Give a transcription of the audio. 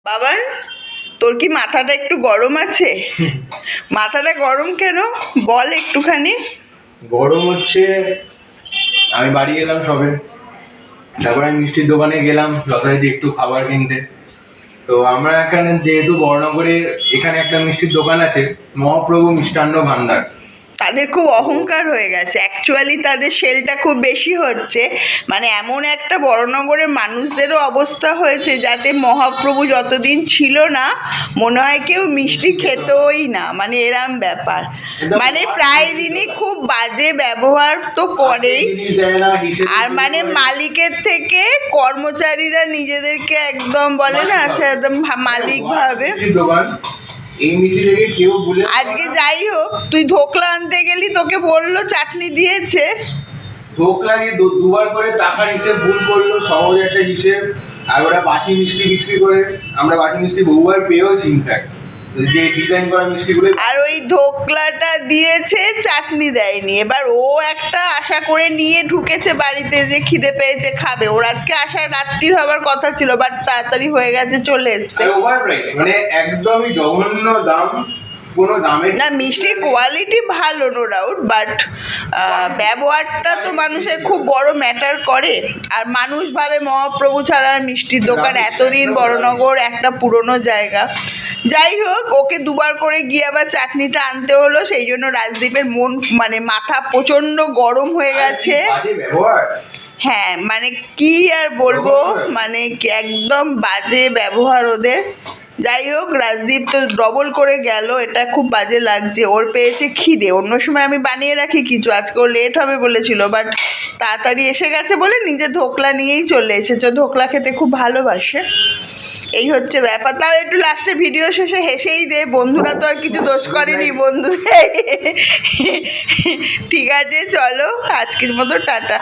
বাবার, তোর কি মাথাটা একটু গরম আছে? মাথাটা গরম কেন বল একটুখানি। গরম হচ্ছে, আমি বাড়ি গেলাম সবে, তারপরে আমি মিষ্টির দোকানে গেলাম যথারীতি একটু খাবার কিনতে। তো আমরা এখানে যেহেতু বড়নগরে এখানে একটা মিষ্টির দোকান আছে, মহাপ্রভু মিষ্টান্ন ভান্ডার। তাদের খুব অহংকার হয়ে গেছে, অ্যাকচুয়ালি তাদের সেলটা খুব বেশি হচ্ছে। মানে এমন একটা বড়নগরের মানুষদেরও অবস্থা হয়েছে যাতে মহাপ্রভু যতদিন ছিল না মনে হয় কেউ মিষ্টি খেতই না, মানে এরম ব্যাপার। মানে প্রায় দিনই খুব বাজে ব্যবহার তো করেই, আর মানে মালিকের থেকে কর্মচারীরা নিজেদেরকে একদম বলে না সে একদম মালিক ভাবে। এই মিষ্টি থেকে কেউ বলে আজকে যাই হোক, তুই ধোকলা আনতে গেলি, তোকে বললো চাটনি দিয়েছে। ধোকলা দিয়ে দুবার করে টাকার হিসেব ভুল করলো, সহজ একটা হিসেব। আর ওরা বাসি মিষ্টি বিক্রি করে, আমরা বাসি মিষ্টি বহুবার পেয়েওছি ইনফ্যাক্ট, যে ডিজাইন করা মিষ্টিগুলো। আর ওই ধোকলাটা দিয়েছে, চাটনি দেয়নি। এবার ও একটা আশা করে নিয়ে ঢুকেছে বাড়িতে যে খিদে পেয়েছে খাবে। ওর আজকে আসার রাত্রির হবার কথা ছিল, বাট তাড়াতাড়ি হয়ে গেছে, চলে এসছে। ওভার প্রাইস, মানে একদমই জঘন্য দাম, কোনো দামে না। মিষ্টির কোয়ালিটি ভালো, নো ডাউট, বাট ব্যবহারটা তো মানুষের খুব বড় ম্যাটার করে। আর মানুষ ভাবে মহাপ্রভু ছাড়া মিষ্টির দোকান, এতদিন বড়নগর একটা পুরনো জায়গা। যাই হোক, ওকে দুবার করে গিয়ে আবার চাটনিটা আনতে হলো, সেই জন্য রাজদীপের মন মানে মাথা প্রচণ্ড গরম হয়ে গেছে। হ্যাঁ, মানে কি আর বলবো, মানে একদম বাজে ব্যবহার ওদের। যাই হোক, রাজদীপ তো ডবল করে গেল, এটা খুব বাজে লাগছে। ওর পেয়েছে খিদে, অন্য সময় আমি বানিয়ে রাখি কিছু, আজকে ও লেট হবে বলেছিল, বাট তাড়াতাড়ি এসে গেছে বলে নিজে ধোকলা নিয়েই চলে এসেছে। ধোকলা খেতে খুব ভালোবাসে, এই হচ্ছে ব্যাপার। তাও একটু লাস্টে ভিডিও শেষে হেসেই দে, বন্ধুরা তো আর কিছু দোষ করেনি, বন্ধু। ঠিক আছে, চলো আজকের মতো টাটা।